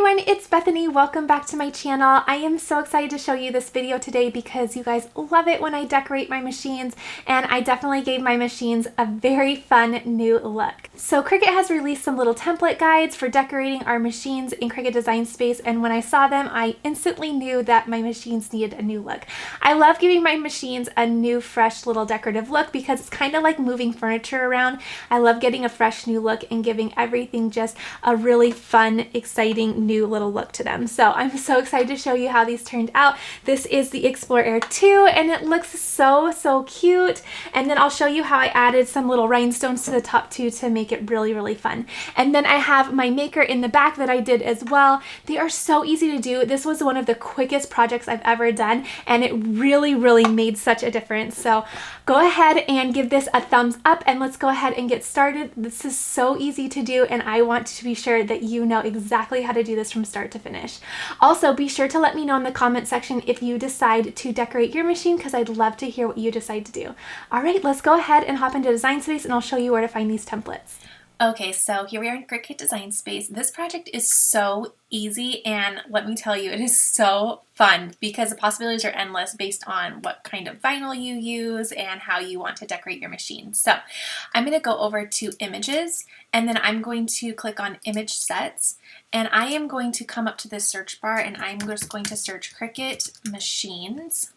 everyone, it's Bethany. Welcome back to my channel. I am so excited to show you this video today because you guys love it when I decorate my machines, and I definitely gave my machines a very fun new look. So Cricut has released some little template guides for decorating our machines in Cricut Design Space, and when I saw them, I instantly knew that my machines needed a new look. I love giving my machines a new, fresh little decorative look because it's kind of like moving furniture around. I love getting a fresh new look and giving everything just a really fun, exciting new little look to them. So I'm so excited to show you how these turned out. This is the Explore Air 2 and it looks so cute. And then I'll show you how I added some little rhinestones to the top too to make it really fun. And then I have my maker in the back that I did as well. They are so easy to do. This was one of the quickest projects I've ever done and it really made such a difference. So go ahead and give this a thumbs up and let's go ahead and get started. This is so easy to do and I want to be sure that you know exactly how to do this from start to finish. Also, be sure to let me know in the comment section if you decide to decorate your machine because I'd love to hear what you decide to do. All right, let's go ahead and hop into Design Space and I'll show you where to find these templates. Okay, so here we are in Cricut Design Space. This project is so easy and let me tell you, it is so fun because the possibilities are endless based on what kind of vinyl you use and how you want to decorate your machine. So I'm going to go over to Images and then I'm going to click on Image Sets and I am going to come up to this search bar and I'm just going to search Cricut Machines.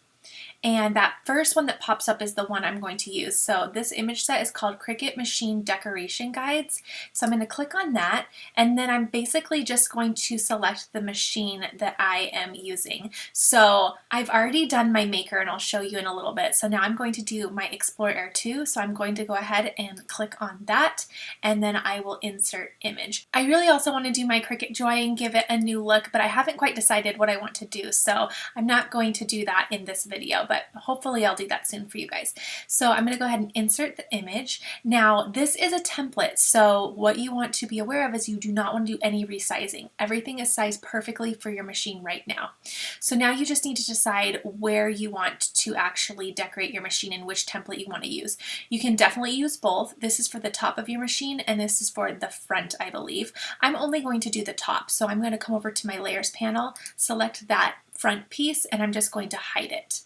And that first one that pops up is the one I'm going to use. So this image set is called Cricut Machine Decoration Guides. So I'm going to click on that and then I'm basically just going to select the machine that I am using. So I've already done my maker and I'll show you in a little bit. So now I'm going to do my Explore Air 2. So I'm going to go ahead and click on that and then I will insert image. I really also want to do my Cricut Joy and give it a new look, but I haven't quite decided what I want to do. So I'm not going to do that in this video, but hopefully I'll do that soon for you guys. So I'm going to go ahead and insert the image. Now this is a template, so what you want to be aware of is you do not want to do any resizing. Everything is sized perfectly for your machine right now. So now you just need to decide where you want to actually decorate your machine and which template you want to use. You can definitely use both. This is for the top of your machine and this is for the front, I believe. I'm only going to do the top, so I'm going to come over to my layers panel, select that front piece, and I'm just going to hide it.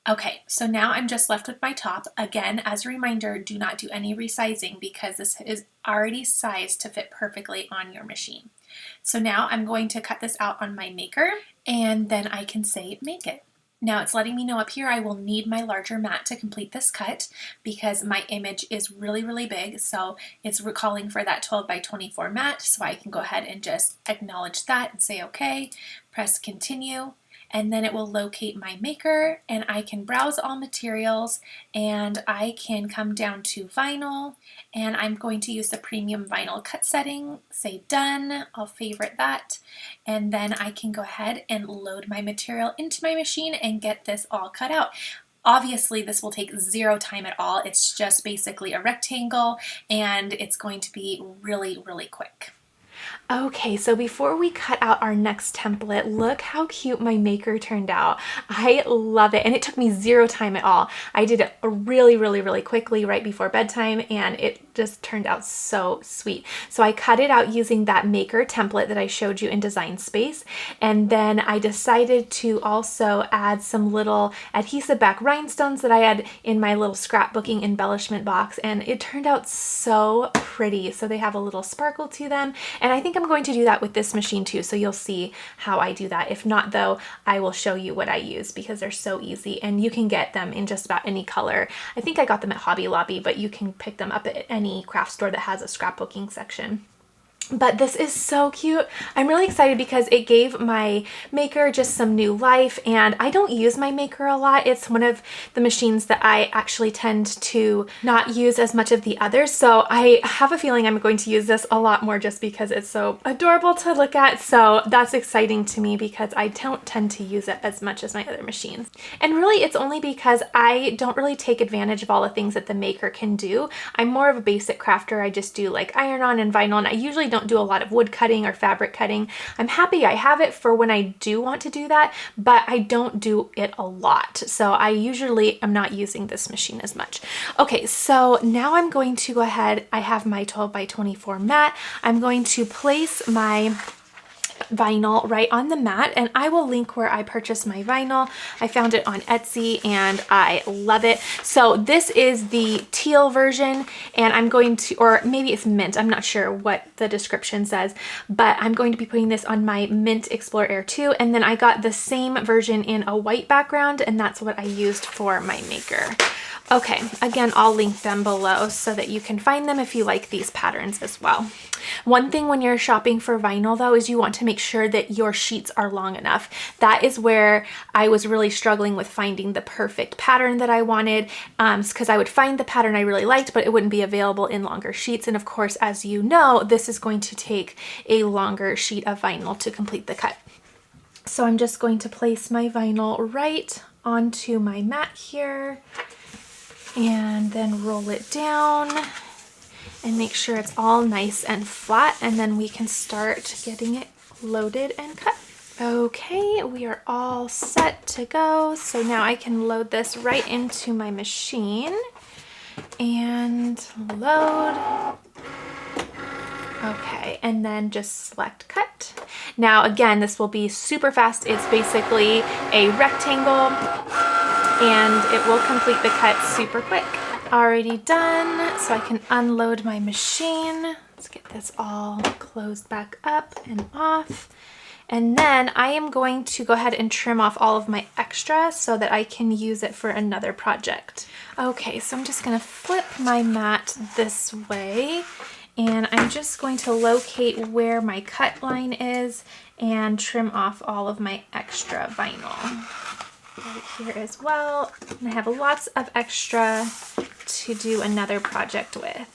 Okay, so now I'm just left with my top. Again, as a reminder, do not do any resizing because this is already sized to fit perfectly on your machine. So now I'm going to cut this out on my maker and then I can say make it. Now it's letting me know up here I will need my larger mat to complete this cut because my image is really big, so it's calling for that 12 by 24 mat, so I can go ahead and just acknowledge that and say okay, press continue. And then it will locate my maker and I can browse all materials and I can come down to vinyl and I'm going to use the premium vinyl cut setting, say done, I'll favorite that, and then I can go ahead and load my material into my machine and get this all cut out. Obviously this will take zero time at all, it's just basically a rectangle and it's going to be really quick. Okay, so before we cut out our next template, look how cute my maker turned out. I love it, and it took me zero time at all. I did it really quickly right before bedtime, and it just turned out so sweet. So I cut it out using that maker template that I showed you in Design Space, and then I decided to also add some little adhesive back rhinestones that I had in my little scrapbooking embellishment box, and it turned out so pretty. So they have a little sparkle to them, and I think I'm going to do that with this machine too, so you'll see how I do that. If not though, I will show you what I use because they're so easy and you can get them in just about any color. I think I got them at Hobby Lobby, but you can pick them up at any craft store that has a scrapbooking section. But this is so cute. I'm really excited because it gave my maker just some new life, and I don't use my maker a lot. It's one of the machines that I actually tend to not use as much of the others, so I have a feeling I'm going to use this a lot more just because it's so adorable to look at. So that's exciting to me because I don't tend to use it as much as my other machines. And really it's only because I don't really take advantage of all the things that the maker can do. I'm more of a basic crafter. I just do like iron-on and vinyl, and I usually don't do a lot of wood cutting or fabric cutting. I'm happy I have it for when I do want to do that, but I don't do it a lot. So I usually am not using this machine as much. Okay, so now I'm going to go ahead. I have my 12 by 24 mat. I'm going to place my vinyl right on the mat, and I will link where I purchased my vinyl. I found it on Etsy and I love it. So this is the teal version, and I'm going to, or maybe it's mint, I'm not sure what the description says, but I'm going to be putting this on my Mint Explorer Air 2, and then I got the same version in a white background, and that's what I used for my maker. Okay, again, I'll link them below so that you can find them if you like these patterns as well. One thing when you're shopping for vinyl though is you want to make sure that your sheets are long enough. That is where I was really struggling with finding the perfect pattern that I wanted, because I would find the pattern I really liked, but it wouldn't be available in longer sheets. And of course, as you know, this is going to take a longer sheet of vinyl to complete the cut. So I'm just going to place my vinyl right onto my mat here, and then roll it down and make sure it's all nice and flat, and then we can start getting it loaded and cut. Okay, we are all set to go. So now I can load this right into my machine and load. Okay, and then just select cut. Now again, this will be super fast. It's basically a rectangle and it will complete the cut super quick. Already done, so I can unload my machine. Let's get this all closed back up and off. And then I am going to go ahead and trim off all of my extra so that I can use it for another project. Okay, so I'm just gonna flip my mat this way, and I'm just going to locate where my cut line is and trim off all of my extra vinyl. Right here as well. And I have lots of extra to do another project with.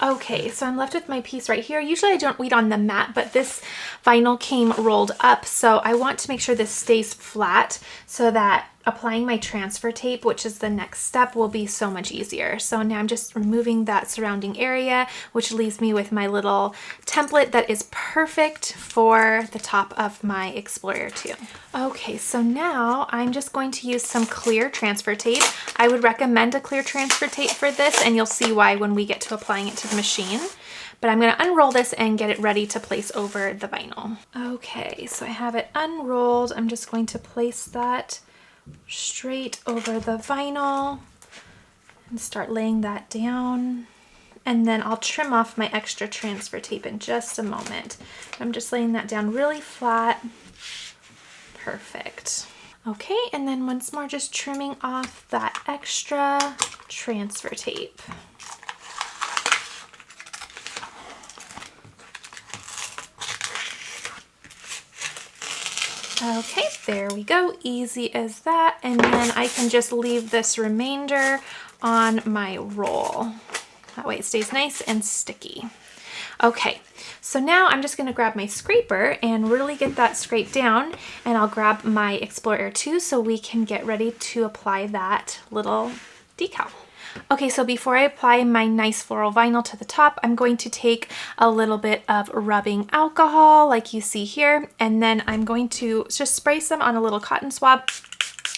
Okay, so I'm left with my piece right here. Usually I don't weed on the mat, but this vinyl came rolled up, so I want to make sure this stays flat so that applying my transfer tape, which is the next step, will be so much easier. So now I'm just removing that surrounding area, which leaves me with my little template that is perfect for the top of my Explorer 2. Okay, so now I'm just going to use some clear transfer tape. I would recommend a clear transfer tape for this, and you'll see why when we get to applying it to the machine. But I'm going to unroll this and get it ready to place over the vinyl. Okay, so I have it unrolled. I'm just going to place that straight over the vinyl and start laying that down. And then I'll trim off my extra transfer tape in just a moment. I'm just laying that down really flat. Perfect. Okay, and then once more, just trimming off that extra transfer tape. Okay, there we go, easy as that. And then I can just leave this remainder on my roll. That way it stays nice and sticky. Okay, so now I'm just gonna grab my scraper and really get that scraped down, and I'll grab my Explorer Air 2 so we can get ready to apply that little decal. Okay, so before I apply my nice floral vinyl to the top, I'm going to take a little bit of rubbing alcohol like you see here, and then I'm going to just spray some on a little cotton swab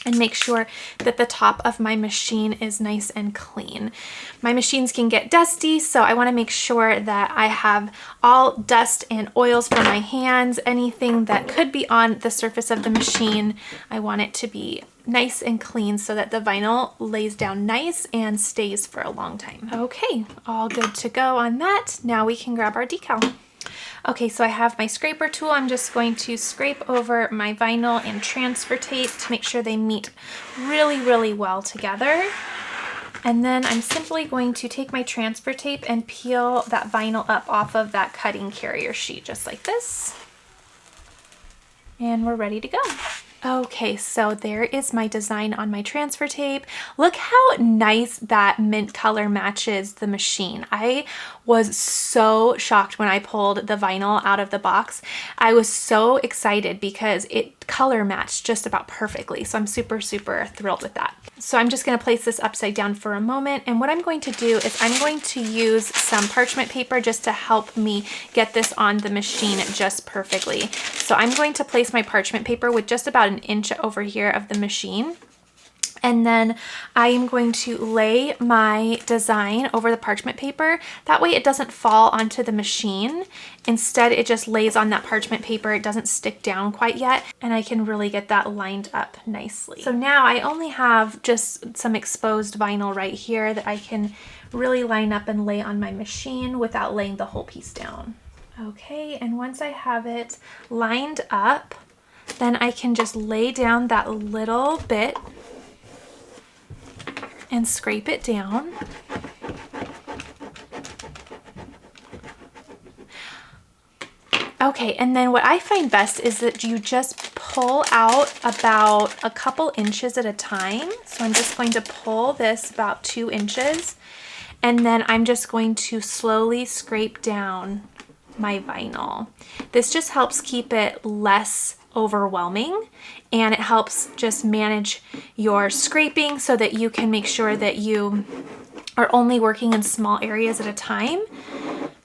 and make sure that the top of my machine is nice and clean. My machines can get dusty, so I want to make sure that I have all dust and oils from my hands, anything that could be on the surface of the machine. I want it to be nice and clean so that the vinyl lays down nice and stays for a long time. Okay, all good to go on that. Now we can grab our decal. Okay, so I have my scraper tool. I'm just going to scrape over my vinyl and transfer tape to make sure they meet really, really well together. And then I'm simply going to take my transfer tape and peel that vinyl up off of that cutting carrier sheet, just like this. And we're ready to go. Okay, so there is my design on my transfer tape. Look how nice that mint color matches the machine. I was so shocked when I pulled the vinyl out of the box. I was so excited because it color matched just about perfectly. So I'm super, super thrilled with that. So I'm just gonna place this upside down for a moment. And what I'm going to do is I'm going to use some parchment paper just to help me get this on the machine just perfectly. So I'm going to place my parchment paper with just about an inch over here of the machine. And then I am going to lay my design over the parchment paper. That way it doesn't fall onto the machine. Instead, it just lays on that parchment paper. It doesn't stick down quite yet, and I can really get that lined up nicely. So now I only have just some exposed vinyl right here that I can really line up and lay on my machine without laying the whole piece down. Okay, and once I have it lined up, then I can just lay down that little bit and scrape it down. Okay, and then what I find best is that you just pull out about a couple inches at a time. So I'm just going to pull this about 2 inches, and then I'm just going to slowly scrape down my vinyl. This just helps keep it less overwhelming, and it helps just manage your scraping so that you can make sure that you are only working in small areas at a time,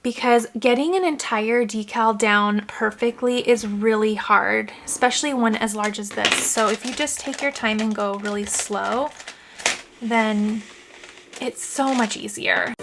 because getting an entire decal down perfectly is really hard, especially one as large as this. So if you just take your time and go really slow, then it's so much easier.